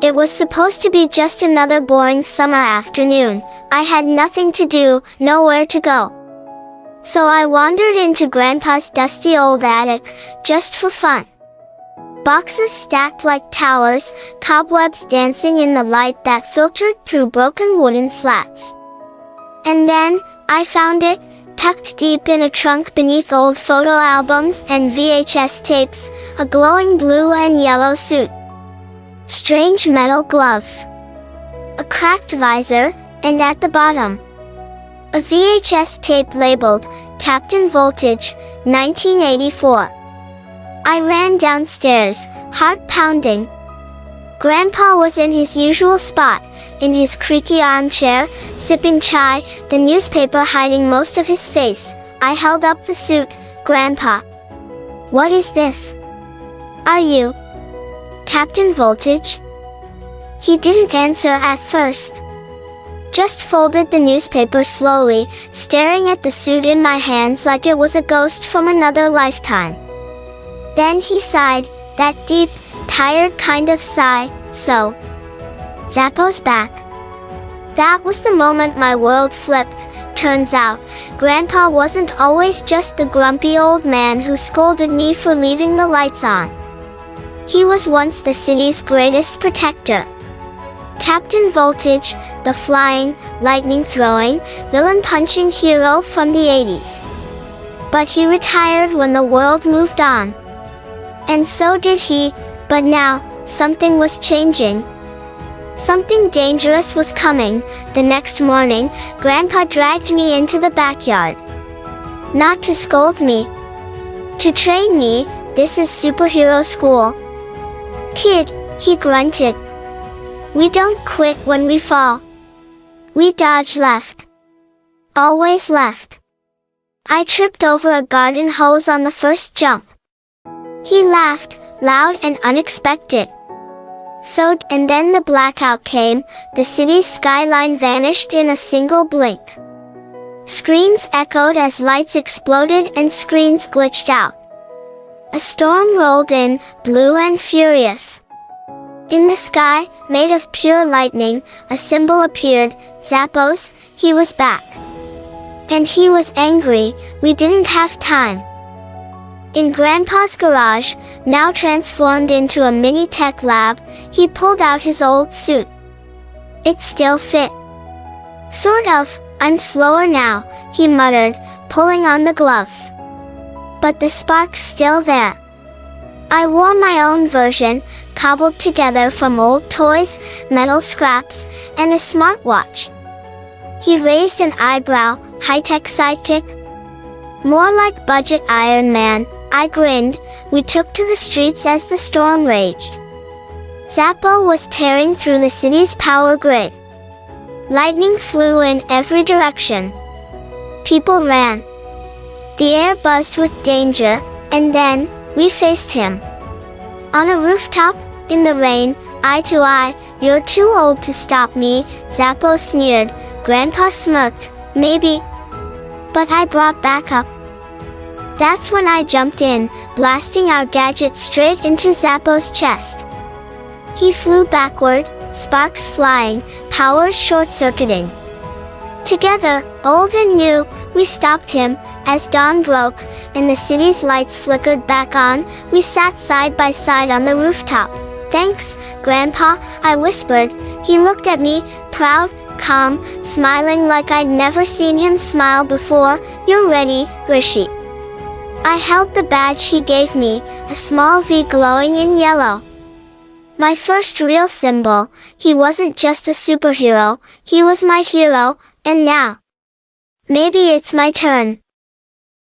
It was supposed to be just another boring summer afternoon. I had nothing to do, nowhere to go. So I wandered into Grandpa's dusty old attic, just for fun. Boxes stacked like towers, cobwebs dancing in the light that filtered through broken wooden slats. And then, I found it, tucked deep in a trunk beneath old photo albums and VHS tapes, a glowing blue and yellow suit. Strange metal gloves. A cracked visor, and at the bottom, a VHS tape labeled, Captain Voltage, 1984. I ran downstairs, heart pounding. Grandpa was in his usual spot, in his creaky armchair, sipping chai, the newspaper hiding most of his face. I held up the suit. Grandpa. What is this? Are you Captain Voltage? He didn't answer at first. Just folded the newspaper slowly, staring at the suit in my hands like it was a ghost from another lifetime. Then he sighed, that deep, tired kind of sigh. So, Zappo's back. That was the moment my world flipped. Turns out, Grandpa wasn't always just the grumpy old man who scolded me for leaving the lights on. He was once the city's greatest protector. Captain Voltage, the flying, lightning-throwing, villain-punching hero from the 80s. But he retired when the world moved on. And so did he, but now, something was changing. Something dangerous was coming. The next morning, Grandpa dragged me into the backyard. Not to scold me. To train me. This is superhero school. Kid, he grunted. We don't quit when we fall. We dodge left. Always left. I tripped over a garden hose on the first jump. He laughed, loud and unexpected. And then the blackout came, the city's skyline vanished in a single blink. Screens echoed as lights exploded and screens glitched out. A storm rolled in, blue and furious. In the sky, made of pure lightning, a symbol appeared, Zappo's. He was back. And he was angry. We didn't have time. In Grandpa's garage, now transformed into a mini tech lab, he pulled out his old suit. It still fit. Sort of. I'm slower now, he muttered, pulling on the gloves. But the spark's still there. I wore my own version, cobbled together from old toys, metal scraps, and a smartwatch. He raised an eyebrow. High-tech sidekick? More like budget Iron Man. I grinned. We took to the streets as the storm raged. Zappo was tearing through the city's power grid. Lightning flew in every direction. People ran. The air buzzed with danger, and then, we faced him. On a rooftop, in the rain, eye to eye. You're too old to stop me, Zappo sneered. Grandpa smirked. Maybe. But I brought backup. That's when I jumped in, blasting our gadget straight into Zappo's chest. He flew backward, sparks flying, powers short-circuiting. Together, old and new, we stopped him. As dawn broke, and the city's lights flickered back on, we sat side by side on the rooftop. Thanks, Grandpa, I whispered. He looked at me, proud, calm, smiling like I'd never seen him smile before. You're ready, Rishi. I held the badge he gave me, a small V glowing in yellow. My first real symbol. He wasn't just a superhero, he was my hero, and now, maybe it's my turn.